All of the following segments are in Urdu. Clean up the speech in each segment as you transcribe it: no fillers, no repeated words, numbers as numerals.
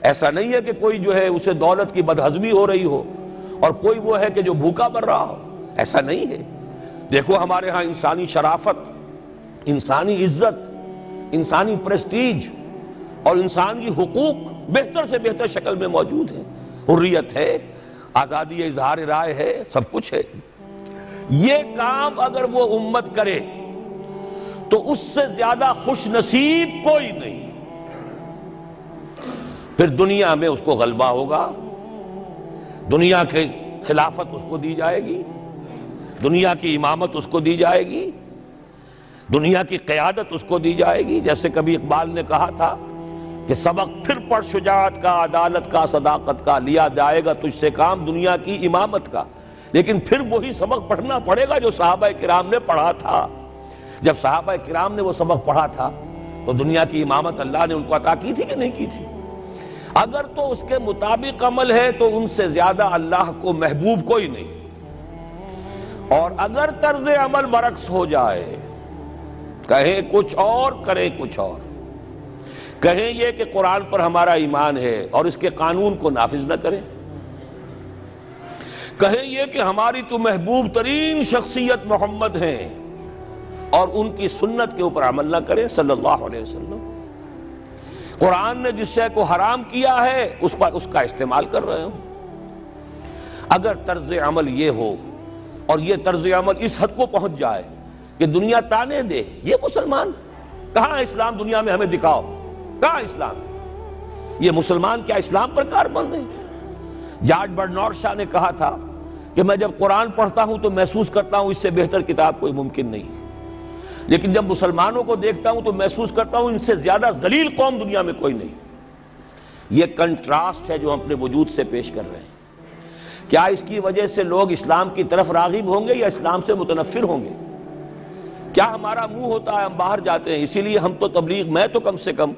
ایسا نہیں ہے کہ کوئی جو ہے اسے دولت کی بدہضمی ہو رہی ہو اور کوئی وہ ہے کہ جو بھوکا مر رہا ہو، ایسا نہیں ہے۔ دیکھو ہمارے ہاں انسانی شرافت، انسانی عزت، انسانی پریسٹیج اور انسان کی حقوق بہتر سے بہتر شکل میں موجود ہیں، حریت ہے، آزادی اظہار رائے ہے، سب کچھ ہے۔ یہ کام اگر وہ امت کرے تو اس سے زیادہ خوش نصیب کوئی نہیں۔ پھر دنیا میں اس کو غلبہ ہوگا، دنیا کی خلافت اس کو دی جائے گی، دنیا کی امامت اس کو دی جائے گی، دنیا کی قیادت اس کو دی جائے گی۔ جیسے کبھی اقبال نے کہا تھا کہ سبق پھر پڑھ شجاعت کا، عدالت کا، صداقت کا، لیا جائے گا تجھ سے کام دنیا کی امامت کا۔ لیکن پھر وہی سبق پڑھنا پڑے گا جو صحابہ کرام نے پڑھا تھا۔ جب صحابہ کرام نے وہ سبق پڑھا تھا تو دنیا کی امامت اللہ نے ان کو عطا کی تھی کہ نہیں کی تھی؟ اگر تو اس کے مطابق عمل ہے تو ان سے زیادہ اللہ کو محبوب کوئی نہیں، اور اگر طرز عمل برعکس ہو جائے، کہیں کچھ اور کریں کچھ اور، کہیں یہ کہ قرآن پر ہمارا ایمان ہے اور اس کے قانون کو نافذ نہ کریں، کہیں یہ کہ ہماری تو محبوب ترین شخصیت محمد ہیں اور ان کی سنت کے اوپر عمل نہ کریں صلی اللہ علیہ وسلم، قرآن نے جس شے کو حرام کیا ہے اس پر اس کا استعمال کر رہے ہوں، اگر طرز عمل یہ ہو اور یہ طرز عمل اس حد کو پہنچ جائے کہ دنیا تانے دے یہ مسلمان کہاں اسلام، دنیا میں ہمیں دکھاؤ کہاں اسلام، یہ مسلمان کیا اسلام پر کاربند ہیں؟ جارج برنارڈ شاہ نے کہا تھا کہ میں جب قرآن پڑھتا ہوں تو محسوس کرتا ہوں اس سے بہتر کتاب کوئی ممکن نہیں، لیکن جب مسلمانوں کو دیکھتا ہوں تو محسوس کرتا ہوں ان سے زیادہ ذلیل قوم دنیا میں کوئی نہیں۔ یہ کنٹراسٹ ہے جو ہم اپنے وجود سے پیش کر رہے ہیں۔ کیا اس کی وجہ سے لوگ اسلام کی طرف راغب ہوں گے یا اسلام سے متنفر ہوں گے؟ کیا ہمارا منہ ہوتا ہے ہم باہر جاتے ہیں، اسی لیے ہم تو تبلیغ، میں تو کم سے کم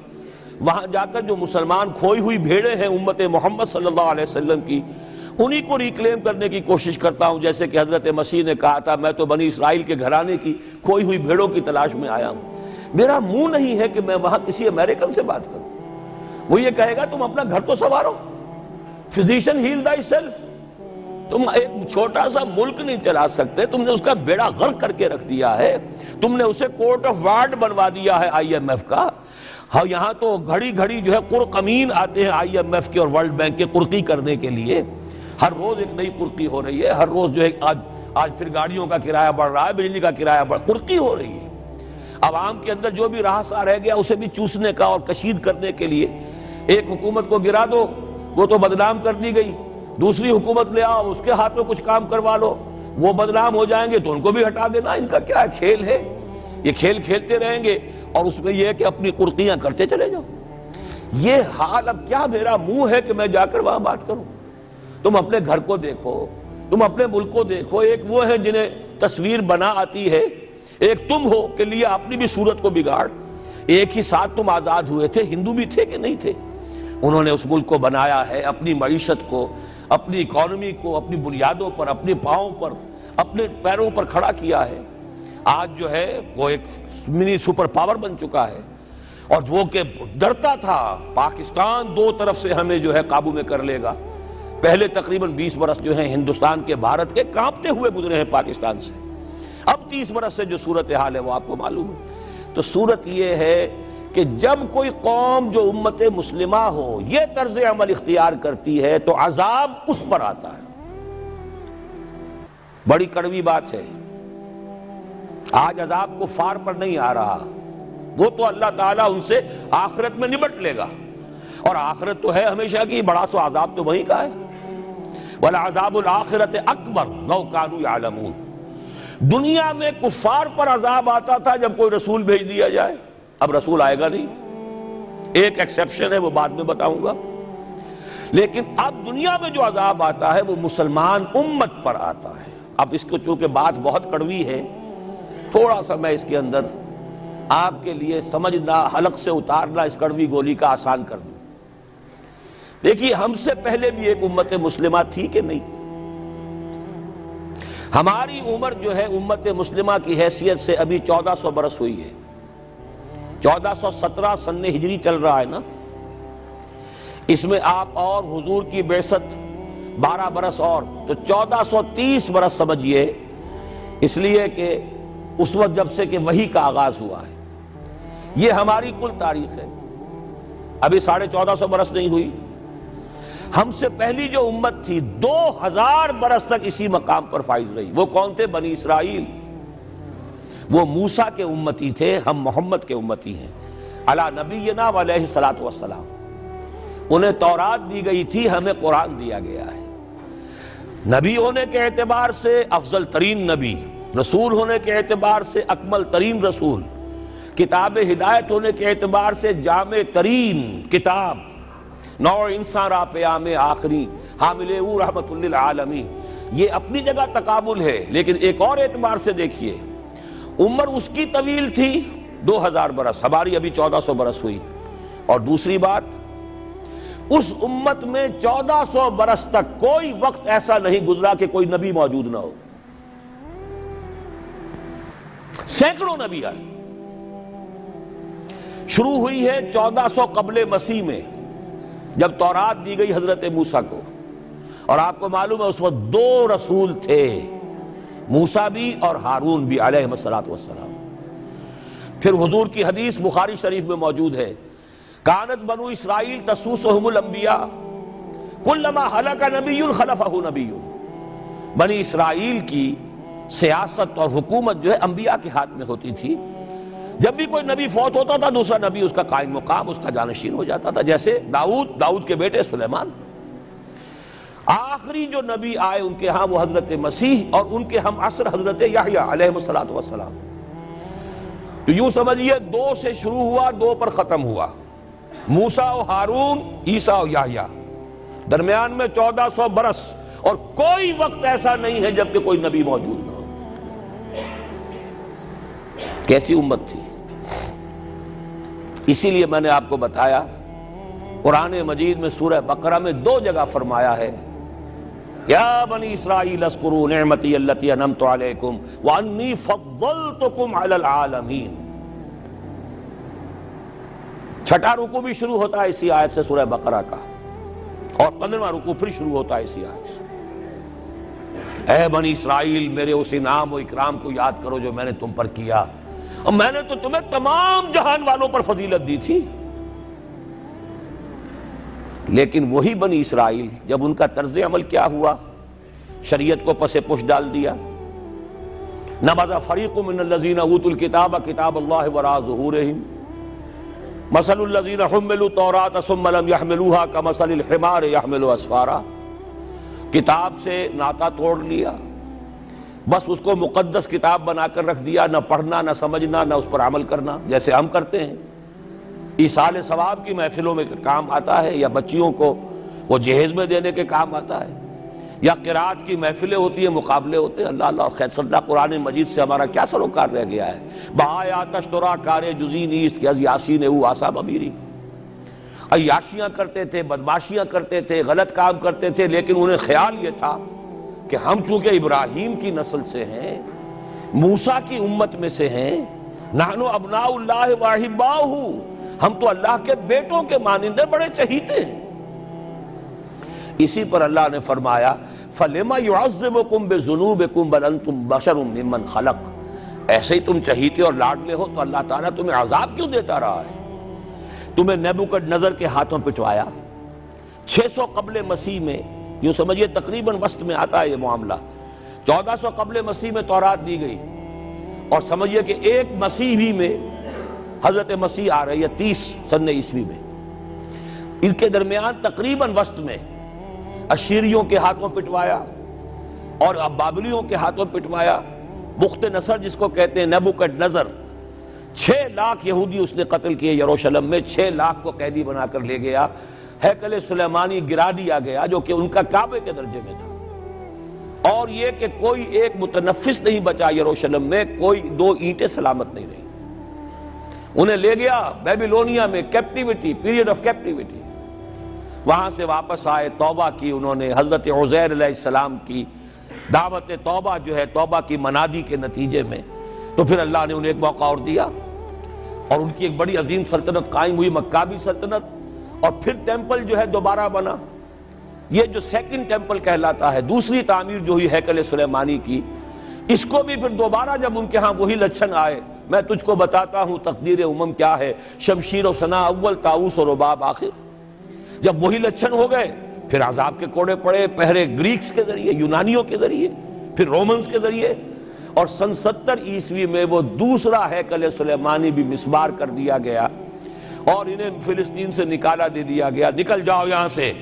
وہاں جا کر جو مسلمان کھوئی ہوئی بھیڑیں ہیں امت محمد صلی اللہ علیہ وسلم کی، انہی کو ریکلیم کرنے کی کوشش کرتا ہوں، جیسے کہ حضرت مسیح نے کہا تھا میں تو بنی اسرائیل کے گھرانے کی کھوئی ہوئی بھیڑوں کی تلاش میں آیا ہوں۔ میرا منہ نہیں ہے کہ میں وہاں کسی امریکن سے بات کروں، وہ یہ کہے گا تم اپنا گھر تو سنوارو، فزیشین ہیل تھائی سیلف، تم ایک چھوٹا سا ملک نہیں چلا سکتے، تم نے اس کا بیڑا غرق کر کے رکھ دیا ہے، تم نے اسے کورٹ آف وارڈ بنوا دیا ہے آئی ایم ایف کا۔ ہاں یہاں تو گھڑی گھڑی جو ہے قرقمین آتے ہیں آئی ایم ایف کے اور ورلڈ بینک کے قرقی کرنے کے لیے، ہر روز ایک نئی قرقی ہو رہی ہے، ہر روز جو ہے آج پھر گاڑیوں کا کرایہ بڑھ رہا ہے، بجلی کا کرایہ قرقی ہو رہی ہے۔ عوام کے اندر جو بھی رہا رہ گیا اسے بھی چوسنے کا اور کشید کرنے کے لیے ایک حکومت کو گرا دو، وہ تو بدنام کر دی گئی، دوسری حکومت لے آؤ اس کے ہاتھ میں کچھ کام کروا لو، وہ بدنام ہو جائیں گے تو ان کو بھی ہٹا دینا۔ ان کا کیا کھیل ہے؟ یہ کھیل کھیلتے رہیں گے اور اس میں یہ ہے کہ اپنی قرقیاں کرتے چلے جاؤ۔ یہ حال اب کیا میرا منہ ہے کہ میں جا کر وہاں بات کروں؟ تم اپنے گھر کو دیکھو، تم اپنے ملک کو دیکھو، ایک وہ ہے جنہیں تصویر بنا آتی ہے، ایک تم ہو کہ لیا اپنی بھی صورت کو بگاڑ۔ ایک ہی ساتھ تم آزاد ہوئے تھے، ہندو بھی تھے کہ نہیں تھے؟ انہوں نے اس ملک کو بنایا ہے، اپنی معیشت کو، اپنی اکانومی کو اپنی بنیادوں پر، اپنے پاؤں پر، اپنے پیروں پر کھڑا کیا ہے۔ آج جو ہے وہ ایک منی سپر پاور بن چکا ہے، اور وہ کہ ڈرتا تھا پاکستان دو طرف سے ہمیں جو ہے قابو میں کر لے گا۔ پہلے تقریباً 20 برس جو ہیں ہندوستان کے، بھارت کے کانپتے ہوئے گزرے ہیں پاکستان سے، اب 30 برس سے جو صورتحال ہے وہ آپ کو معلوم ہے۔ تو صورت یہ ہے کہ جب کوئی قوم جو امت مسلمہ ہو یہ طرز عمل اختیار کرتی ہے تو عذاب اس پر آتا ہے۔ بڑی کڑوی بات ہے، آج عذاب کفار پر نہیں آ رہا، وہ تو اللہ تعالیٰ ان سے آخرت میں نمٹ لے گا، اور آخرت تو ہے ہمیشہ کی، بڑا سو عذاب تو وہیں کا ہے۔ وَلَعَذَابُ الْآخِرَةِ أَكْبَرُ لَوْ كَانُوا يَعْلَمُونَ۔ دنیا میں کفار پر عذاب آتا تھا جب کوئی رسول بھیج دیا جائے، اب رسول آئے گا نہیں، ایک ایکسیپشن ہے وہ بعد میں بتاؤں گا، لیکن اب دنیا میں جو عذاب آتا ہے وہ مسلمان امت پر آتا ہے۔ اب اس کو چونکہ بات بہت کڑوی ہے، تھوڑا سا میں اس کے اندر آپ کے لیے سمجھنا، حلق سے اتارنا اس کڑوی گولی کا آسان کر دوں۔ دیکھیے ہم سے پہلے بھی ایک امت مسلمہ تھی کہ نہیں؟ ہماری عمر جو ہے امت مسلمہ کی حیثیت سے ابھی 1400 برس ہوئی ہے، 1417 سن ہجری چل رہا ہے نا۔ اس میں آپ اور حضور کی بعثت 12 برس اور، تو 1430 برس سمجھیے، اس لیے کہ اس وقت جب سے کہ وحی کا آغاز ہوا ہے۔ یہ ہماری کل تاریخ ہے، ابھی 1450 برس نہیں ہوئی۔ ہم سے پہلی جو امت تھی 2000 برس تک اسی مقام پر فائز رہی۔ وہ کون تھے؟ بنی اسرائیل۔ وہ موسیٰ کے امتی تھے، ہم محمد کے امتی ہیں علی نبینا و علیہ الصلوۃ والسلام۔ انہیں تورات دی گئی تھی، ہمیں قرآن دیا گیا ہے۔ نبی ہونے کے اعتبار سے افضل ترین نبی، رسول ہونے کے اعتبار سے اکمل ترین رسول، کتاب ہدایت ہونے کے اعتبار سے جامع ترین کتاب، نوع انسان را پیام آخری حامل او رحمت للعالمین۔ یہ اپنی جگہ تقابل ہے، لیکن ایک اور اعتبار سے دیکھیے، عمر اس کی طویل تھی 2000 برس، ہماری ابھی 1400 برس ہوئی۔ اور دوسری بات، اس امت میں 1400 برس تک کوئی وقت ایسا نہیں گزرا کہ کوئی نبی موجود نہ ہو۔ سینکڑوں نبی آئے۔ شروع ہوئی ہے 1400 قبل مسیح میں، جب تورات دی گئی حضرت موسیٰ کو، اور آپ کو معلوم ہے اس وقت 2 رسول تھے، موسیٰ بھی اور ہارون بھی علیہ الصلوۃ والسلام۔ پھر حضور کی حدیث بخاری شریف میں موجود ہے، کانت بنو اسرائیل تسوسہم الانبیاء کلما ہلک نبی خلفہ نبی۔ بنی اسرائیل کی سیاست اور حکومت جو ہے انبیاء کے ہاتھ میں ہوتی تھی۔ جب بھی کوئی نبی فوت ہوتا تھا دوسرا نبی اس کا قائم مقام، اس کا جانشین ہو جاتا تھا، جیسے داؤد کے بیٹے سلیمان۔ آخری جو نبی آئے ان کے ہاں وہ حضرت مسیح، اور ان کے ہم عصر حضرت یحییٰ علیہ الصلوۃ والسلام۔ تو یوں سمجھیے 2 سے شروع ہوا، 2 پر ختم ہوا، موسیٰ و ہارون، عیسیٰ و یحییٰ، درمیان میں 1400 برس، اور کوئی وقت ایسا نہیں ہے جب کہ کوئی نبی موجود نہ ہو۔ کیسی امت تھی! اسی لیے میں نے آپ کو بتایا، قرآن مجید میں سورہ بقرہ میں 2 جگہ فرمایا ہے، یا بنی اسرائیل اذکروا نعمتی التی انعمت علیکم وانی فضلتکم علی العالمین۔ چھٹا رکوع بھی شروع ہوتا ہے اسی آیت سے سورہ بقرہ کا، اور 15واں رکوع پھر شروع ہوتا ہے اسی آیت سے۔ اے بنی اسرائیل، میرے اس انعام و اکرام کو یاد کرو جو میں نے تم پر کیا، اور میں نے تو تمہیں تمام جہان والوں پر فضیلت دی تھی۔ لیکن وہی بنی اسرائیل جب ان کا طرز عمل کیا ہوا، شریعت کو پس پش ڈال دیا، نبذ فریق من الذین اوتوا الکتاب کتاب اللہ وراء ظہورہم مثل الذین حملوا التوراۃ ثم لم يحملوها كمثل الحمار يحمل اسفارا۔ کتاب سے ناطا توڑ لیا، بس اس کو مقدس کتاب بنا کر رکھ دیا، نہ پڑھنا، نہ سمجھنا، نہ اس پر عمل کرنا، جیسے ہم کرتے ہیں۔ ایصال ثواب کی محفلوں میں کام آتا ہے، یا بچیوں کو وہ جہیز میں دینے کے کام آتا ہے، یا قرات کی محفلیں ہوتی ہیں، مقابلے ہوتے ہیں۔ اللہ اللہ خیر صدہ قرآن مجید سے ہمارا کیا سروکار رہ گیا ہے۔ بآیاتش ترا کار جزی نیست کہ از یاسین او آسا بمیری۔ عیاشیاں کرتے تھے، بدماشیاں کرتے تھے، غلط کام کرتے تھے، لیکن انہیں خیال یہ تھا کہ ہم چونکہ ابراہیم کی نسل سے ہیں، موسیٰ کی امت میں سے ہیں، نحن ابناء اللہ واحباؤہ، ہم تو اللہ کے بیٹوں کے مانند بڑے چہیتے ہیں۔ اسی پر اللہ نے فرمایا فَلِمَ يُعَذِّبُكُمْ بِذُنُوبِكُمْ بَلْ أَنْتُمْ بَشَرٌ مِّمَّنْ خَلَقَ۔ ایسے ہی تم چہیتے اور لاڈلے ہو تو اللہ تعالیٰ تمہیں عذاب کیوں دیتا رہا ہے؟ تمہیں نیبوکڈنیزر کے ہاتھوں پٹوایا 600 قبل مسیح میں، یوں سمجھیے تقریباً وسط میں آتا ہے یہ معاملہ۔ 1400 قبل مسیح میں تورات دی گئی، اور سمجھیے کہ ایک مسیحی میں حضرت مسیح آ رہی ہے 30 سن عیسوی میں، ان کے درمیان تقریباً وسط میں اشیریوں کے ہاتھوں پٹوایا اور بابلیوں کے ہاتھوں پٹوایا۔ بخت نصر جس کو کہتے ہیں، نیبوکڈنیزر، 6 لاکھ یہودی اس نے قتل کیے یروشلم میں، 6 لاکھ کو قیدی بنا کر لے گیا، ہیکل سلیمانی گرا دیا گیا جو کہ ان کا کعبے کے درجے میں تھا، اور یہ کہ کوئی ایک متنفس نہیں بچا یروشلم میں، کوئی 2 اینٹیں سلامت نہیں رہی۔ انہیں لے گیا بیبیلونیا میں، کیپٹیوٹی، پیریڈ آف کیپٹیوٹی۔ وہاں سے واپس آئے، توبہ کی انہوں نے، حضرت عزیر علیہ السلام کی دعوت توبہ جو ہے، توبہ کی منادی کے نتیجے میں، تو پھر اللہ نے انہیں ایک موقع اور دیا، اور ان کی ایک بڑی عظیم سلطنت قائم ہوئی، مکابی سلطنت، اور پھر ٹیمپل جو ہے دوبارہ بنا. یہ جو سیکنڈ ٹیمپل کہلاتا ہے، دوسری تعمیر جو ہوئی ہیکل سلیمانی کی، اس کو بھی پھر دوبارہ جب ان کے ہاں وہی لچھن آئے، میں تجھ کو بتاتا ہوں تقدیر امم کیا ہے، شمشیر و ثنا اول، طاؤس و رباب آخر. جب وہی لچھن ہو گئے پھر عذاب کے کوڑے پڑے، پہلے گریکس کے ذریعے، یونانیوں کے ذریعے، پھر رومنز کے ذریعے، اور سن 70 عیسوی میں وہ دوسرا ہیکل سلیمانی بھی مسمار کر دیا گیا اور انہیں فلسطین سے نکالا دے دیا گیا. نکل جاؤ یہاں سے.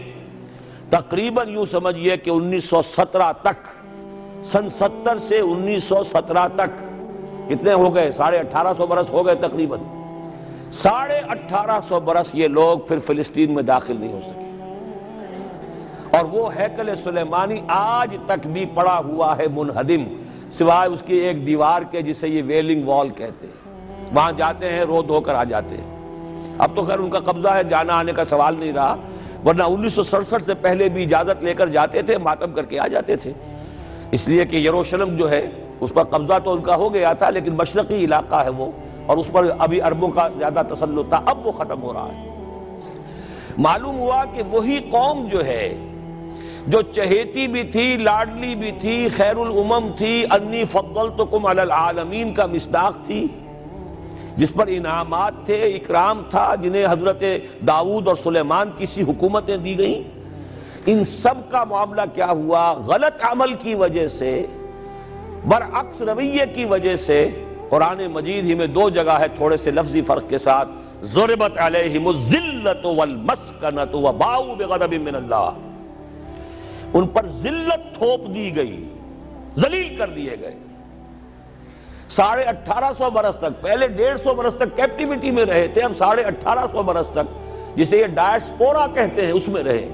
تقریباً یوں سمجھئے کہ 1917 تک، سن 70 سے 1917 تک کتنے ہو گئے؟ 1850 برس ہو گئے تقریباً. 1850 برس یہ لوگ پھر فلسطین میں داخل نہیں ہو سکے، اور وہ ہیکل سلیمانی آج تک بھی پڑا ہوا ہے منہدم، سوائے اس کی ایک دیوار کے جسے یہ ویلنگ وال کہتے ہیں. وہاں جاتے ہیں، رو دھو کر آ جاتے ہیں. اب تو خیر ان کا قبضہ ہے، جانا آنے کا سوال نہیں رہا، ورنہ 1967 سے پہلے بھی اجازت لے کر جاتے تھے، ماتم کر کے آ جاتے تھے. اس لیے کہ یروشلم جو ہے اس پر قبضہ تو ان کا ہو گیا تھا، لیکن مشرقی علاقہ ہے وہ، اور اس پر ابھی عربوں کا زیادہ تسلط تھا. اب وہ ختم ہو رہا ہے. معلوم ہوا کہ وہی قوم جو ہے، جو چہیتی بھی تھی، لاڈلی بھی تھی، خیر الامم تھی، انی فضلتکم علی العالمین کا مصداق تھی، جس پر انعامات تھے، اکرام تھا، جنہیں حضرت داؤد اور سلیمان کی سی حکومتیں دی گئیں، ان سب کا معاملہ کیا ہوا؟ غلط عمل کی وجہ سے، برعکس رویے کی وجہ سے. قرآن مجید ہی میں 2 جگہ ہے تھوڑے سے لفظی فرق کے ساتھ، ضربت علیہم الذلۃ والمسکنۃ وباؤوا بغضب من اللہ. ان پر ذلت تھوپ دی گئی، ذلیل کر دیے گئے. 1850 برس تک، پہلے 150 برس تک کیپٹیوٹی میں رہے تھے، اب 1850 برس تک جسے یہ ڈائسپورا کہتے ہیں اس میں رہے.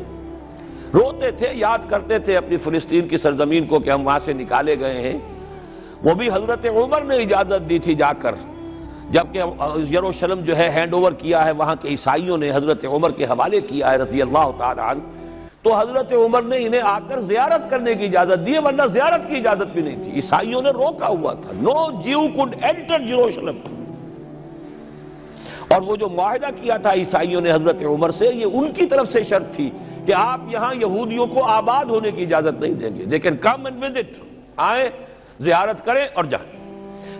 روتے تھے، یاد کرتے تھے اپنی فلسطین کی سرزمین کو کہ ہم وہاں سے نکالے گئے ہیں. وہ بھی حضرت عمر نے اجازت دی تھی جا کر، جبکہ یروشلم جو ہے ہینڈ اوور کیا ہے وہاں کے عیسائیوں نے، حضرت عمر کے حوالے کیا ہے رضی اللہ تعالی عنہ. تو حضرت عمر نے انہیں آ کر زیارت کرنے کی اجازت دی، ورنہ زیارت کی اجازت بھی نہیں تھی. عیسائیوں نے روکا ہوا تھا، نو جیو کوڈ انٹر جیروشلم. اور وہ جو معاہدہ کیا تھا عیسائیوں نے حضرت عمر سے، یہ ان کی طرف سے شرط تھی کہ آپ یہاں یہودیوں کو آباد ہونے کی اجازت نہیں دیں گے، لیکن کم اینڈ وزٹ، آئیں، زیارت کریں اور جائیں،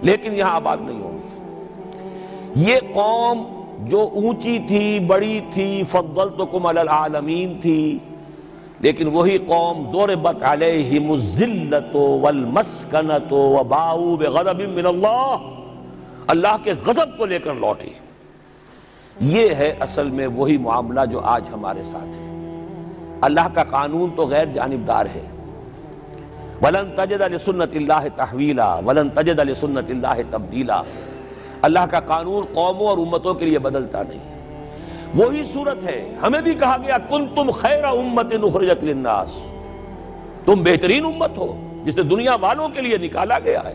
لیکن یہاں آباد نہیں ہوں گے. یہ قوم جو اونچی تھی، بڑی تھی، فضلتکم علی العالمین تھی، لیکن وہی قوم ضربت علیہم الذلۃ والمسکنۃ وباؤوا بغضب من اللہ، اللہ کے غضب کو لے کر لوٹی. یہ ہے اصل میں وہی معاملہ جو آج ہمارے ساتھ ہے. اللہ کا قانون تو غیر جانبدار ہے. وَلَن تَجِدَ لِسُنَّتِ اللَّهِ تَحْوِيلًا وَلَن تَجِدَ لِسُنَّتِ اللَّهِ تَبْدِيلًا. اللہ کا قانون قوموں اور امتوں کے لیے بدلتا نہیں. وہی صورت ہے، ہمیں بھی کہا گیا کنتم خیر امت اخرجت للناس، تم بہترین امت ہو جسے دنیا والوں کے لیے نکالا گیا ہے.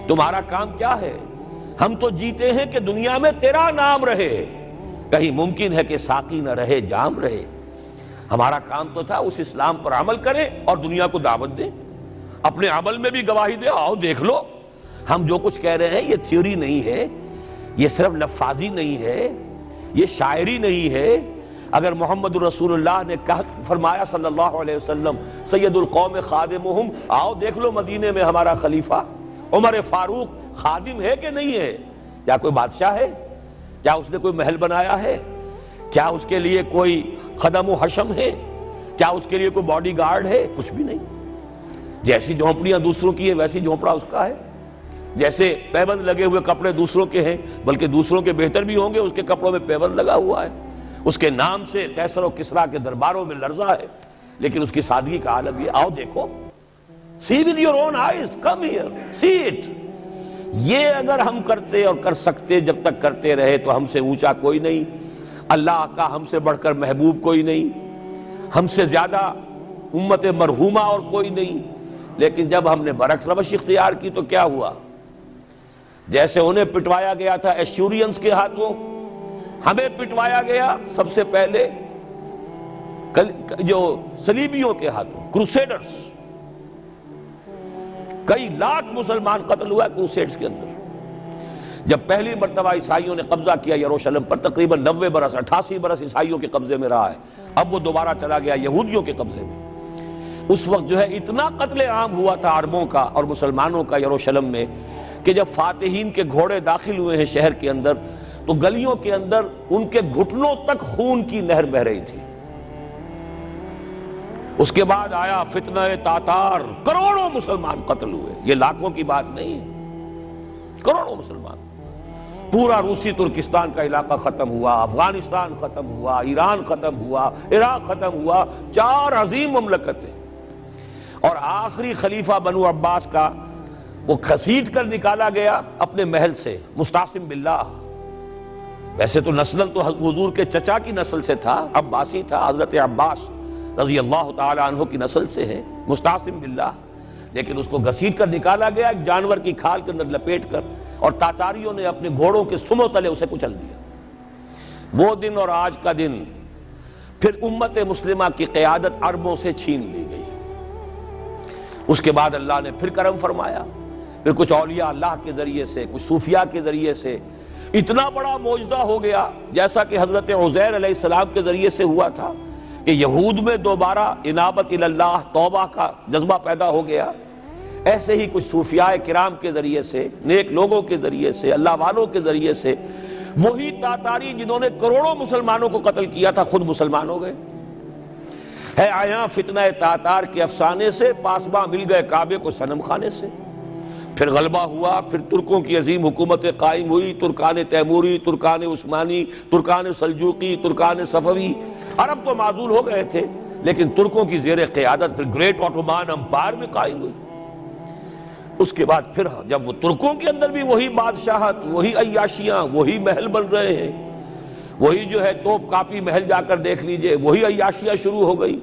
تمہارا کام کیا ہے؟ ہم تو جیتے ہیں کہ دنیا میں تیرا نام رہے، کہیں ممکن ہے کہ ساقی نہ رہے، جام رہے. ہمارا کام تو تھا اس اسلام پر عمل کرے اور دنیا کو دعوت دے، اپنے عمل میں بھی گواہی دے، آؤ دیکھ لو ہم جو کچھ کہہ رہے ہیں یہ تھیوری نہیں ہے، یہ صرف لفاظی نہیں ہے، یہ شاعری نہیں ہے. اگر محمد رسول اللہ نے فرمایا صلی اللہ علیہ وسلم سید القوم خادمہم، آؤ دیکھ لو مدینے میں ہمارا خلیفہ عمر فاروق خادم ہے کہ نہیں ہے؟ کیا کوئی بادشاہ ہے؟ کیا اس نے کوئی محل بنایا ہے؟ کیا اس کے لیے کوئی خدم و حشم ہے؟ کیا اس کے لیے کوئی باڈی گارڈ ہے؟ کچھ بھی نہیں. جیسی جھونپڑیاں دوسروں کی ہیں ویسی جھونپڑا اس کا ہے. جیسے پیبند لگے ہوئے کپڑے دوسروں کے ہیں، بلکہ دوسروں کے بہتر بھی ہوں گے، اس کے کپڑوں میں پیبند لگا ہوا ہے. اس کے نام سے قیصر و کسریٰ کے درباروں میں لرزہ ہے، لیکن اس کی سادگی کا عالم یہ. آؤ دیکھو، see with your own eyes, come here, see it. یہ اگر ہم کرتے اور کر سکتے، جب تک کرتے رہے تو ہم سے اونچا کوئی نہیں، اللہ کا ہم سے بڑھ کر محبوب کوئی نہیں، ہم سے زیادہ امت مرحومہ اور کوئی نہیں. لیکن جب ہم نے برعکس روش اختیار کی تو کیا ہوا؟ جیسے انہیں پٹوایا گیا تھا ایشورینز کے ہاتھوں، ہمیں پٹوایا گیا سب سے پہلے جو صلیبیوں کے ہاتھوں، کروسیڈرز. کئی لاکھ مسلمان قتل ہوا کروسیڈز کے اندر. جب پہلی مرتبہ عیسائیوں نے قبضہ کیا یروشلم پر، تقریباً 90 برس 88 برس عیسائیوں کے قبضے میں رہا ہے، اب وہ دوبارہ چلا گیا یہودیوں کے قبضے میں۔ اس وقت جو ہے اتنا قتل عام ہوا تھا عربوں کا اور مسلمانوں کا یروشلم میں کہ جب فاتحین کے گھوڑے داخل ہوئے ہیں شہر کے اندر تو گلیوں کے اندر ان کے گھٹنوں تک خون کی نہر بہہ رہی تھی۔ اس کے بعد آیا فتنہ تاتار، کروڑوں مسلمان قتل ہوئے، یہ لاکھوں کی بات نہیں ہے، کروڑوں مسلمان۔ پورا روسی ترکستان کا علاقہ ختم ہوا، افغانستان ختم ہوا، ایران ختم ہوا، عراق ختم ہوا، 4 عظیم مملکتیں۔ اور آخری خلیفہ بنو عباس کا وہ گھسیٹ کر نکالا گیا اپنے محل سے، مستعصم باللہ۔ ویسے تو نسل تو حضور کے چچا کی نسل سے تھا، عباسی تھا، حضرت عباس رضی اللہ تعالی عنہ کی نسل سے ہے، مستعصم باللہ، لیکن اس کو گھسیٹ کر نکالا گیا ایک جانور کی کھال کے اندر لپیٹ کر، اور تاتاریوں نے اپنے گھوڑوں کے سموں تلے اسے کچل دیا۔ وہ دن اور آج کا دن پھر امت مسلمہ کی قیادت عربوں سے چھین لی گئی۔ اس کے بعد اللہ نے پھر کرم فرمایا، پھر کچھ اولیاء اللہ کے ذریعے سے، کچھ صوفیاء کے ذریعے سے اتنا بڑا معجزہ ہو گیا، جیسا کہ حضرت عزیر علیہ السلام کے ذریعے سے ہوا تھا کہ یہود میں دوبارہ انابت اللہ، توبہ کا جذبہ پیدا ہو گیا۔ ایسے ہی کچھ صوفیاء کرام کے ذریعے سے، نیک لوگوں کے ذریعے سے، اللہ والوں کے ذریعے سے، وہی تاتاری جنہوں نے کروڑوں مسلمانوں کو قتل کیا تھا خود مسلمان ہو گئے۔ ہے آیا فتنہ تاتار کے افسانے سے، پاسباں مل گئے کعبے کو صنم خانے سے۔ پھر غلبہ ہوا، پھر ترکوں کی عظیم حکومت قائم ہوئی، ترکان تیموری، Terken Usmani, Terken Seljuqi, Terken صفوی۔ عرب تو معزول ہو گئے تھے، لیکن ترکوں کی زیر قیادت پھر گریٹ آٹومان امپائر بھی قائم ہوئی۔ اس کے بعد پھر جب وہ ترکوں کے اندر بھی وہی بادشاہت، وہی عیاشیاں، وہی محل بن رہے ہیں، وہی جو ہے توپ کاپی محل جا کر دیکھ لیجئے، وہی عیاشیاں شروع ہو گئی،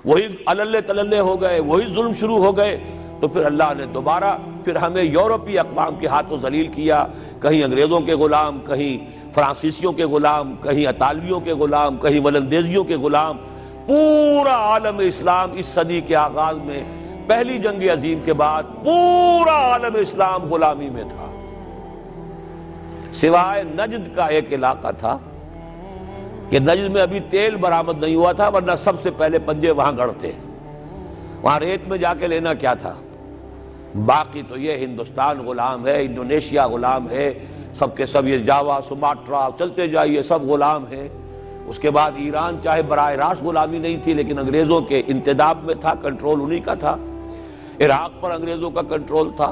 وہی اللے تللے ہو گئے، وہی ظلم شروع ہو گئے، تو پھر اللہ نے دوبارہ پھر ہمیں یورپی اقوام کے ہاتھوں ذلیل کیا، کہیں انگریزوں کے غلام، کہیں فرانسیسیوں کے غلام، کہیں اطالویوں کے غلام، کہیں ولندیزیوں کے غلام۔ پورا عالم اسلام اس صدی کے آغاز میں پہلی جنگ عظیم کے بعد پورا عالم اسلام غلامی میں تھا، سوائے نجد کا ایک علاقہ تھا کہ نجد میں ابھی تیل برآمد نہیں ہوا تھا، ورنہ سب سے پہلے پنجے وہاں گڑتے، وہاں ریت میں جا کے لینا کیا تھا۔ باقی تو یہ ہندوستان غلام ہے، انڈونیشیا غلام ہے، سب کے سب یہ جاوا، سماٹرا، چلتے جائیے سب غلام ہیں۔ اس کے بعد ایران چاہے براہ راست غلامی نہیں تھی لیکن انگریزوں کے انتداب میں تھا، کنٹرول انہی کا تھا۔ عراق پر انگریزوں کا کنٹرول تھا۔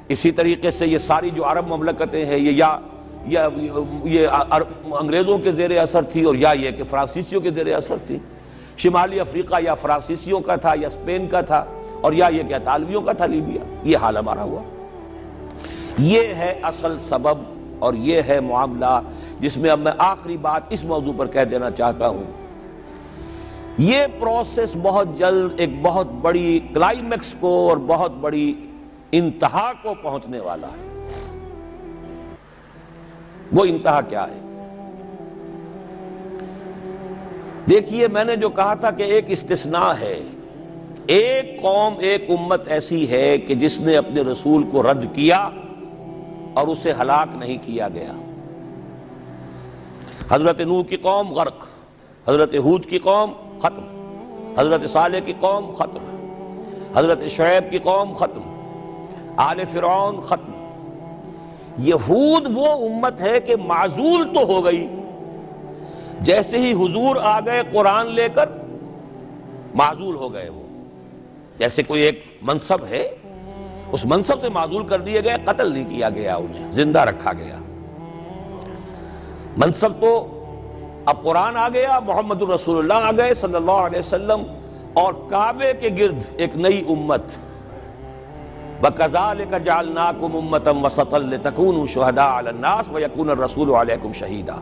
اسی طریقے سے یہ ساری جو عرب مملکتیں ہیں یہ انگریزوں کے زیر اثر تھی، اور یا یہ کہ فرانسیسیوں کے زیر اثر تھی۔ شمالی افریقہ یا فرانسیسیوں کا تھا یا اسپین کا تھا، اور یا یہ کہ اطالویوں کا تھا لیبیا۔ یہ حال ہمارا ہوا۔ یہ ہے اصل سبب اور یہ ہے معاملہ جس میں اب میں آخری بات اس موضوع پر کہہ دینا چاہتا ہوں۔ یہ پروسیس بہت جلد ایک بہت بڑی کلائمیکس کو اور بہت بڑی انتہا کو پہنچنے والا ہے۔ وہ انتہا کیا ہے؟ دیکھیے، میں نے جو کہا تھا کہ ایک استثناء ہے، ایک قوم، ایک امت ایسی ہے کہ جس نے اپنے رسول کو رد کیا اور اسے ہلاک نہیں کیا گیا۔ حضرت نوح کی قوم غرق، حضرت ہود کی قوم ختم، حضرت صالح کی قوم ختم، حضرت شعیب کی قوم ختم، آل فرعون ختم۔ یہود وہ امت ہے کہ معزول تو ہو گئی، جیسے ہی حضور آ گئے قرآن لے کر معزول ہو گئے۔ وہ جیسے کوئی ایک منصب ہے، اس منصب سے معزول کر دیے گئے، قتل نہیں کیا گیا، انہیں زندہ رکھا گیا۔ منصب تو اب قرآن آ گیا، محمد الرسول اللہ آ گئے صلی اللہ علیہ وسلم، اور کعبے کے گرد ایک نئی امت۔ وَكَذَلِكَ جَعَلْنَاكُمْ أُمَّةً وَسَطًا لِتَكُونُوا شُهَدَاءَ عَلَى النَّاسِ وَيَكُونَ الرَّسُولُ عَلَيْكُمْ شَهِيدًا۔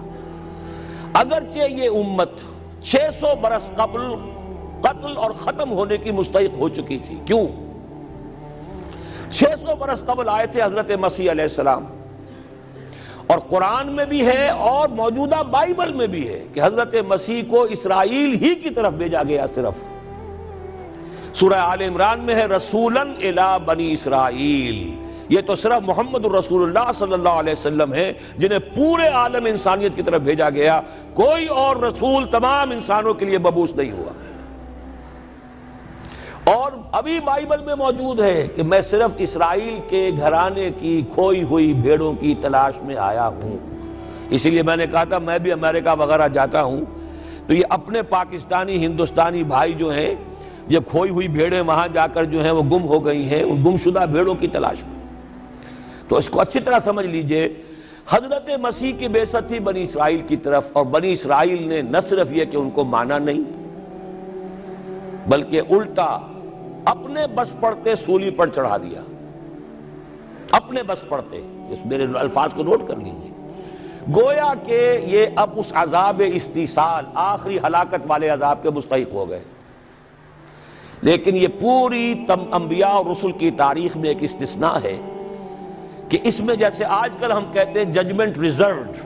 اگرچہ یہ امت 600 برس قبل قتل اور ختم ہونے کی مستحق ہو چکی تھی۔ کیوں؟ 600 برس قبل آئے تھے حضرت مسیح علیہ السلام، اور قرآن میں بھی ہے اور موجودہ بائبل میں بھی ہے کہ حضرت مسیح کو اسرائیل ہی کی طرف بھیجا گیا۔ صرف سورہ آل عمران میں ہے رسولاً الی بنی اسرائیل، یہ تو صرف محمد الرسول اللہ صلی اللہ علیہ وسلم ہیں جنہیں پورے عالم انسانیت کی طرف بھیجا گیا. کوئی اور رسول تمام انسانوں کے لیے مبعوث نہیں ہوا. اور ابھی بائبل میں موجود ہے کہ میں صرف اسرائیل کے گھرانے کی کھوئی ہوئی بھیڑوں کی تلاش میں آیا ہوں. اسی لیے میں نے کہا تھا میں بھی امریکہ وغیرہ جاتا ہوں تو یہ اپنے پاکستانی ہندوستانی بھائی جو ہیں یہ کھوئی ہوئی بھیڑیں وہاں جا کر جو ہیں وہ گم ہو گئی ہیں، ان گمشدہ بھیڑوں کی تلاش میں. تو اس کو اچھی طرح سمجھ لیجئے، حضرت مسیح کی بعثت تھی بنی اسرائیل کی طرف، اور بنی اسرائیل نے نہ صرف یہ کہ ان کو مانا نہیں بلکہ الٹا اپنے بس پڑتے سولی پر چڑھا دیا. اپنے بس پڑتے، اس میرے الفاظ کو نوٹ کر لیجئے. گویا کہ یہ اب اس عذاب استیصال، آخری ہلاکت والے عذاب کے مستحق ہو گئے. لیکن یہ پوری انبیاء اور رسل کی تاریخ میں ایک استثناء ہے کہ اس میں جیسے آج کل ہم کہتے ہیں ججمنٹ ریزروڈ،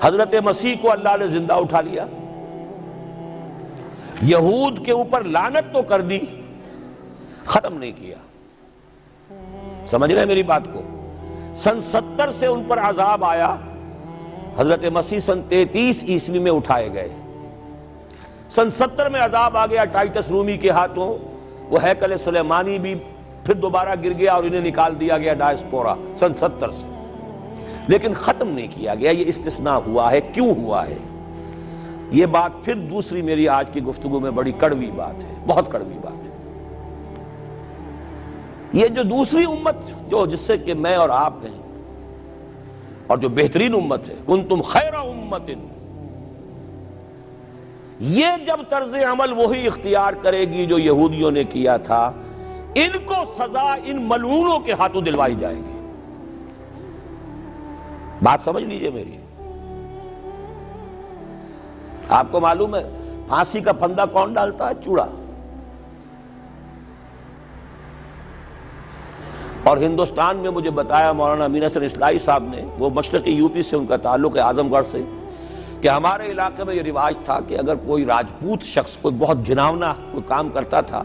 حضرت مسیح کو اللہ نے زندہ اٹھا لیا، یہود کے اوپر لعنت تو کر دی، ختم نہیں کیا. سمجھ رہے ہیں میری بات کو؟ سن 70 سے ان پر عذاب آیا، حضرت مسیح سن 33 عیسوی میں اٹھائے گئے. سن 70 میں عذاب آ گیا ٹائٹس رومی کے ہاتھوں، وہ ہیکل سلیمانی بھی پھر دوبارہ گر گیا اور انہیں نکال دیا گیا ڈائسپورا سن 70 سے. لیکن ختم نہیں کیا گیا. یہ استثناء ہوا ہے. کیوں ہوا ہے؟ یہ بات پھر دوسری میری آج کی گفتگو میں بڑی کڑوی بات ہے، بہت کڑوی بات ہے. یہ جو دوسری امت جو جس سے کہ میں اور آپ ہیں، اور جو بہترین امت ہے، کنتم خیر امت، یہ جب طرز عمل وہی اختیار کرے گی جو یہودیوں نے کیا تھا، ان کو سزا ان ملعونوں کے ہاتھوں دلوائی جائے گی. بات سمجھ لیجئے میری. آپ کو معلوم ہے پھانسی کا پھندا کون ڈالتا ہے؟ چوڑا. اور ہندوستان میں مجھے بتایا مولانا امین حسن اصلاحی صاحب نے، وہ مشرقی یو پی سے ان کا تعلق ہے، اعظم گڑھ سے، کہ ہمارے علاقے میں یہ رواج تھا کہ اگر کوئی راجپوت شخص کوئی بہت گھناؤنا کوئی کام کرتا تھا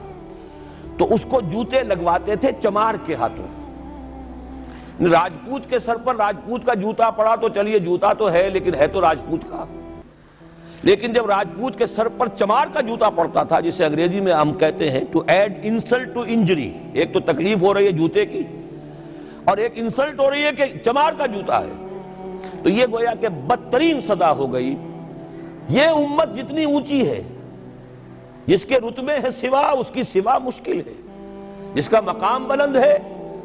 تو اس کو جوتے لگواتے تھے چمار کے ہاتھوں. راجپوت کے سر پر راجپوت کا جوتا پڑا تو چلیے جوتا تو ہے لیکن ہے تو راجپوت کا. لیکن جب راجپوت کے سر پر چمار کا جوتا پڑتا تھا، جسے انگریزی میں ہم کہتے ہیں to add insult to injury, ایک تو تکلیف ہو رہی ہے جوتے کی اور ایک انسلٹ ہو رہی ہے کہ چمار کا جوتا ہے، تو یہ گویا کہ بدترین سزا ہو گئی. یہ امت جتنی اونچی ہے، جس کے رتبے ہے سوا، اس کی سوا مشکل ہے. جس کا مقام بلند ہے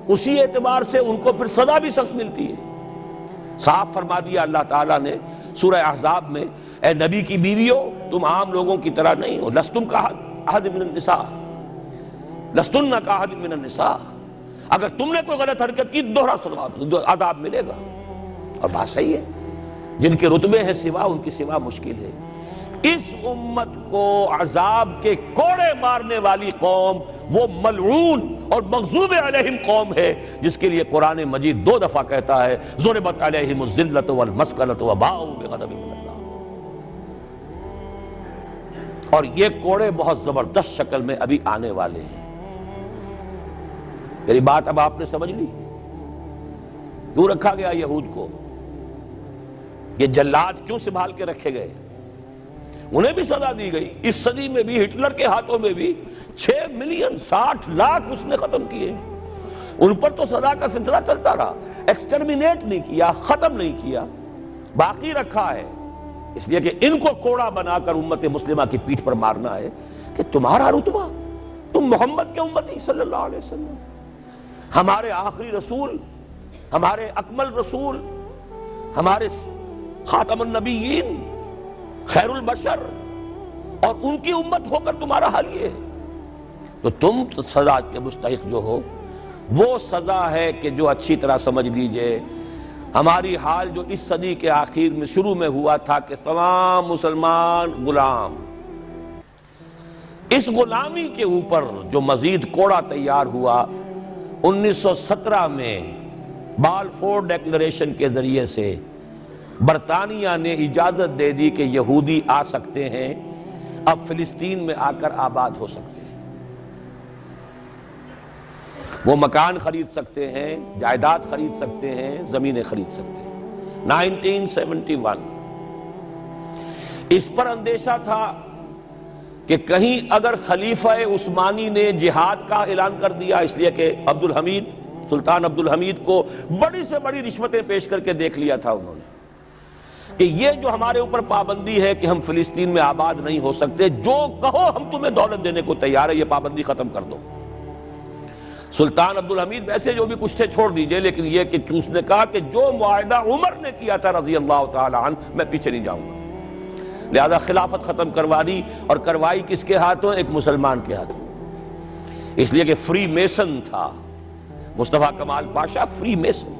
اسی اعتبار سے ان کو پھر سزا بھی سخت ملتی ہے. صاف فرما دیا اللہ تعالیٰ نے سورہ احزاب میں، اے نبی کی بیویوں تم عام لوگوں کی طرح نہیں ہو، لستم کاحد من النساء، لستن کاحد من النساء. اگر تم نے کوئی غلط حرکت کی دوہرا عذاب ملے گا. اور بات صحیح ہے، جن کے رتبے ہیں سوا ان کی سوا مشکل ہے. اس امت کو عذاب کے کوڑے مارنے والی قوم وہ ملعون اور مغضوب علیہم قوم ہے، جس کے لیے قرآن مجید 2 دفعہ کہتا ہے ضربت علیہم الذلۃ والمسکنۃ وباؤوا بغضب من اللہ. اور یہ کوڑے بہت زبردست شکل میں ابھی آنے والے ہیں. میری بات اب آپ نے سمجھ لی؟ کیوں رکھا گیا یہود کو؟ یہ جلاد کیوں سنبھال کے رکھے گئے؟ انہیں بھی سزا دی گئی. اس صدی میں بھی ہٹلر کے ہاتھوں میں بھی 6 ملین 60 لاکھ اس نے ختم کیے. ان پر تو سزا کا سلسلہ چلتا رہا. ایکسٹرمینیٹ نہیں کیا، ختم نہیں کیا، باقی رکھا ہے. اس لیے کہ ان کو کوڑا بنا کر امت مسلمہ کی پیٹھ پر مارنا ہے کہ تمہارا رتبہ، تم محمد کے امتی صلی اللہ علیہ وسلم، ہمارے آخری رسول، ہمارے اکمل رسول، ہمارے خاتم النبیین، خیر البشر، اور ان کی امت ہو کر تمہارا حال یہ ہے. تو تم سزا کے مستحق جو ہو، وہ سزا ہے کہ جو اچھی طرح سمجھ لیجئے ہماری حال جو اس صدی کے آخر میں شروع میں ہوا تھا کہ تمام مسلمان غلام. اس غلامی کے اوپر جو مزید کوڑا تیار ہوا 1917 میں بالفور ڈیکلریشن کے ذریعے سے برطانیہ نے اجازت دے دی کہ یہودی آ سکتے ہیں، اب فلسطین میں آ کر آباد ہو سکتے ہیں. وہ مکان خرید سکتے ہیں، جائیداد خرید سکتے ہیں، زمینیں خرید سکتے ہیں۔ 1971 اس پر اندیشہ تھا کہ کہیں اگر خلیفہ عثمانی نے جہاد کا اعلان کر دیا، اس لیے کہ سلطان عبد الحمید کو بڑی سے بڑی رشوتیں پیش کر کے دیکھ لیا تھا انہوں نے، کہ یہ جو ہمارے اوپر پابندی ہے کہ ہم فلسطین میں آباد نہیں ہو سکتے، جو کہو ہم تمہیں دولت دینے کو تیار ہے، یہ پابندی ختم کر دو۔ سلطان عبد الحمید ویسے جو بھی کچھ تھے چھوڑ دیجئے، لیکن یہ کہ اس نے کہا کہ جو معاہدہ عمر نے کیا تھا رضی اللہ تعالی عنہ، میں پیچھے نہیں جاؤں گا، لہذا خلافت ختم کروا دی، اور کروائی کس کے ہاتھوں؟ ایک مسلمان کے ہاتھوں، اس لیے کہ فری میسن تھا مصطفیٰ کمال پاشا، فری میسن،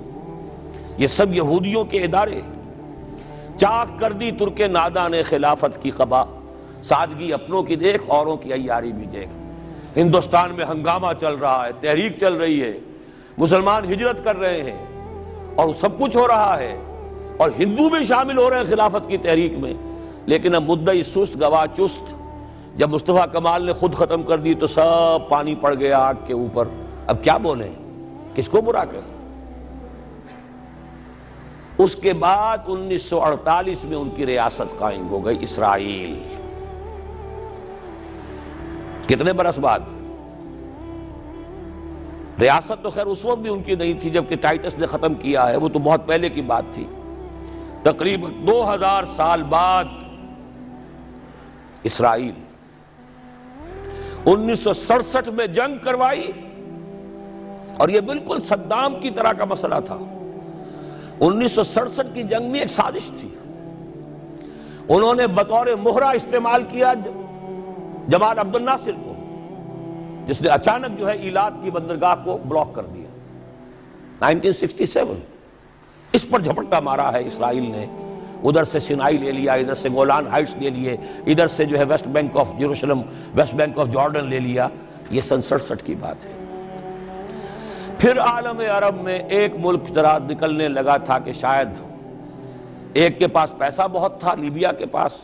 یہ سب یہودیوں کے ادارے۔ چاک کر دی ترک ناداں نے خلافت کی قبا، سادگی اپنوں کی دیکھ اوروں کی عیاری بھی دیکھ۔ ہندوستان میں ہنگامہ چل رہا ہے، تحریک چل رہی ہے، مسلمان ہجرت کر رہے ہیں اور سب کچھ ہو رہا ہے، اور ہندو بھی شامل ہو رہے ہیں خلافت کی تحریک میں، لیکن اب مدعی سست گواہ چست۔ جب مصطفیٰ کمال نے خود ختم کر دی تو سب پانی پڑ گیا آگ کے اوپر، اب کیا بولیں، کس کو برا کہیں؟ اس کے بعد 1948 میں ان کی ریاست قائم ہو گئی اسرائیل۔ کتنے برس بعد؟ ریاست تو خیر اس وقت بھی ان کی نہیں تھی جبکہ ٹائٹس نے ختم کیا ہے، وہ تو بہت پہلے کی بات تھی، تقریباً 2000 سال بعد اسرائیل۔ 1967 میں جنگ کروائی، اور یہ بالکل صدام کی طرح کا مسئلہ تھا۔ 1967 کی جنگ میں ایک سازش تھی، انہوں نے بطور مہرہ استعمال کیا جمال عبد الناصر کو، جس نے اچانک جو ہے ایلات کی بندرگاہ کو بلاک کر دیا۔ 1967 اس پر جھپٹا مارا ہے اسرائیل نے، ادھر سے سینائی لے لیا، ادھر سے گولان ہائٹس لے لیے، ادھر سے جو ہے West Bank of Jerusalem, West Bank of Jordan لے لیا۔ یہ 67 کی بات ہے۔ پھر عالم عرب میں ایک ملک ذرا نکلنے لگا تھا کہ شاید ایک کے پاس پیسہ بہت تھا، لیبیا کے پاس،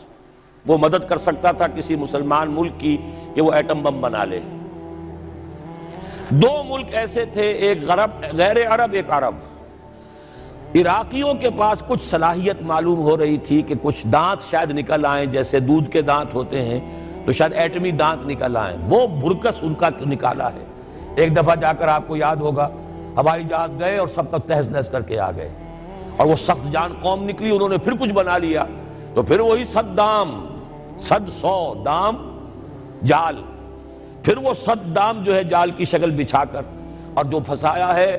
وہ مدد کر سکتا تھا کسی مسلمان ملک کی کہ وہ ایٹم بم بنا لے۔ دو ملک ایسے تھے، ایک غیر عرب، ایک عرب۔ عراقیوں کے پاس کچھ صلاحیت معلوم ہو رہی تھی کہ کچھ دانت شاید نکل آئیں، جیسے دودھ کے دانت ہوتے ہیں تو شاید ایٹمی دانت نکل آئیں، وہ برکس ان کا نکالا ہے۔ ایک دفعہ جا کر آپ کو یاد ہوگا ہوائی جہاز گئے اور سب کا تہس نہس کر کے آ گئے، اور وہ سخت جان قوم نکلی، انہوں نے پھر کچھ بنا لیا، تو پھر وہی 100 دام جال، پھر وہ 100 دام جو ہے جال کی شکل بچھا کر، اور جو پھنسایا ہے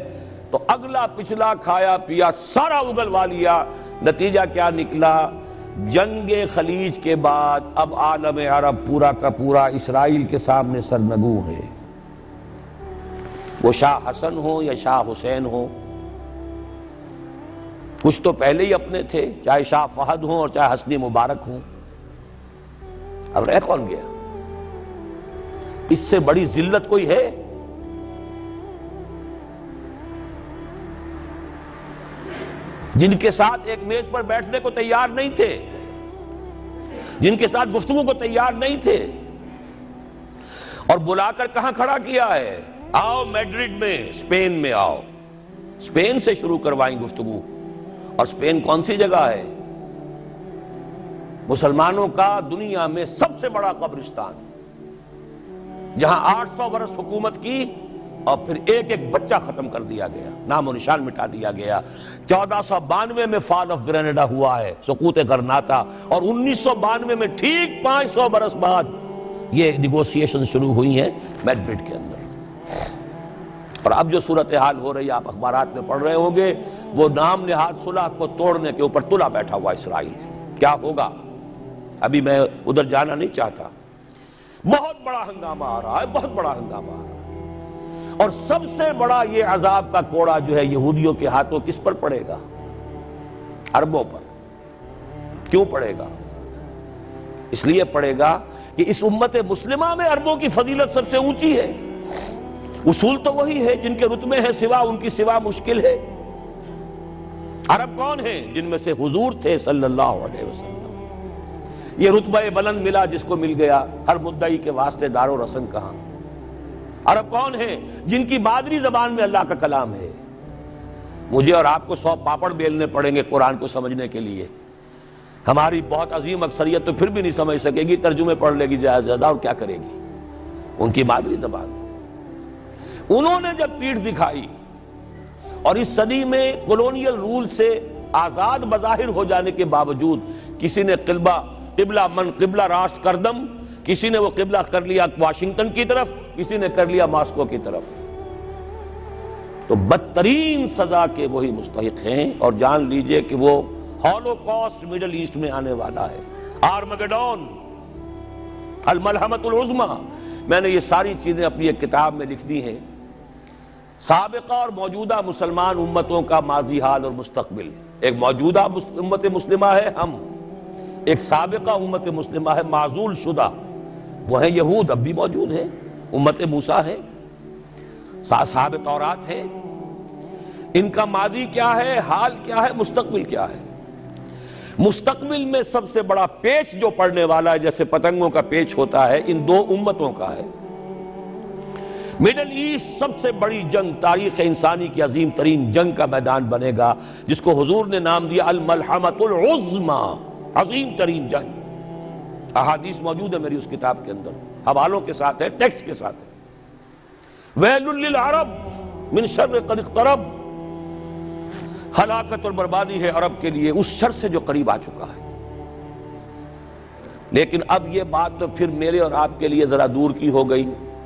تو اگلا پچھلا کھایا پیا سارا اگلوا لیا۔ نتیجہ کیا نکلا؟ جنگ خلیج کے بعد اب عالم عرب پورا کا پورا اسرائیل کے سامنے سرنگوں ہے، وہ شاہ حسن ہو یا شاہ حسین ہو، کچھ تو پہلے ہی اپنے تھے، چاہے شاہ فہد ہوں اور چاہے حسنی مبارک ہوں، اب رہ کون گیا؟ اس سے بڑی ذلت کوئی ہے؟ جن کے ساتھ ایک میز پر بیٹھنے کو تیار نہیں تھے، جن کے ساتھ گفتگو کو تیار نہیں تھے، اور بلا کر کہاں کھڑا کیا ہے؟ آؤ میڈرڈ میں، اسپین میں آؤ، اسپین سے شروع کروائیں گفتگو۔ اور اسپین کون سی جگہ ہے؟ مسلمانوں کا دنیا میں سب سے بڑا قبرستان، جہاں 800 برس حکومت کی اور پھر ایک ایک بچہ ختم کر دیا گیا، نام و نشان مٹا دیا گیا۔ 1492 میں فال آف گرینیڈا ہوا ہے، سقوط غرناطہ، اور 1992 میں ٹھیک 500 برس بعد یہ نیگوسیشن شروع ہوئی ہیں میڈرڈ کے اندر۔ اور اب جو صورتحال ہو رہی ہے، آپ اخبارات میں پڑھ رہے ہوں گے، وہ نام نہاد صلح کو توڑنے کے اوپر تلا بیٹھا ہوا اسرائیل۔ کیا ہوگا؟ ابھی میں ادھر جانا نہیں چاہتا۔ بہت بڑا ہنگامہ آ رہا ہے، بہت بڑا ہنگامہ آ رہا ہے، اور سب سے بڑا یہ عذاب کا کوڑا جو ہے یہودیوں کے ہاتھوں کس پر پڑے گا؟ عربوں پر۔ کیوں پڑے گا؟ اس لیے پڑے گا کہ اس امت مسلمہ میں عربوں کی فضیلت سب سے اونچی ہے، اصول تو وہی ہے، جن کے رتبے ہیں سوا ان کی سوا مشکل ہے۔ عرب کون ہیں؟ جن میں سے حضور تھے صلی اللہ علیہ وسلم۔ یہ رتبہ بلند ملا جس کو مل گیا، ہر مدعی کے واسطے دار و رسن کہاں۔ عرب کون ہیں؟ جن کی مادری زبان میں اللہ کا کلام ہے۔ مجھے اور آپ کو 100 پاپڑ بیلنے پڑیں گے قرآن کو سمجھنے کے لیے، ہماری بہت عظیم اکثریت تو پھر بھی نہیں سمجھ سکے گی، ترجمے پڑھ لے گی زیادہ، اور کیا کرے گی؟ ان کی مادری زبان۔ انہوں نے جب پیٹھ دکھائی اور اس صدی میں کولونیل رول سے آزاد بظاہر ہو جانے کے باوجود کسی نے قبلہ راست کردم، کسی نے وہ قبلہ کر لیا واشنگٹن کی طرف، کسی نے کر لیا ماسکو کی طرف، تو بدترین سزا کے وہی مستحق ہیں۔ اور جان لیجئے کہ وہ ہولوکاسٹ مڈل ایسٹ میں آنے والا ہے، آرمگڈون، الملحمۃ العظمی۔ میں نے یہ ساری چیزیں اپنی ایک کتاب میں لکھ دی ہیں، سابقہ اور موجودہ مسلمان امتوں کا ماضی حال اور مستقبل۔ ایک موجودہ امت مسلمہ ہے ہم، ایک سابقہ امت مسلمہ ہے معزول شدہ، وہ ہیں یہود، اب بھی موجود ہیں، امت موسیٰ ہے، صاحب تورات ہے۔ ان کا ماضی کیا ہے، حال کیا ہے، مستقبل کیا ہے؟ مستقبل میں سب سے بڑا پیچ جو پڑنے والا ہے، جیسے پتنگوں کا پیچ ہوتا ہے، ان دو امتوں کا ہے۔ مڈل ایسٹ سب سے بڑی جنگ، تاریخ انسانی کی عظیم ترین جنگ کا میدان بنے گا، جس کو حضور نے نام دیا الملحمۃ العظمی، عظیم ترین جنگ۔ احادیث موجود ہے میری اس کتاب کے اندر، حوالوں کے ساتھ ہے، ٹیکسٹ کے ساتھ ہے۔ ویل للعرب من شر قد اقترب، ہلاکت اور بربادی ہے عرب کے لیے اس شر سے جو قریب آ چکا ہے۔ لیکن اب یہ بات تو پھر میرے اور آپ کے لیے ذرا دور کی ہو گئی۔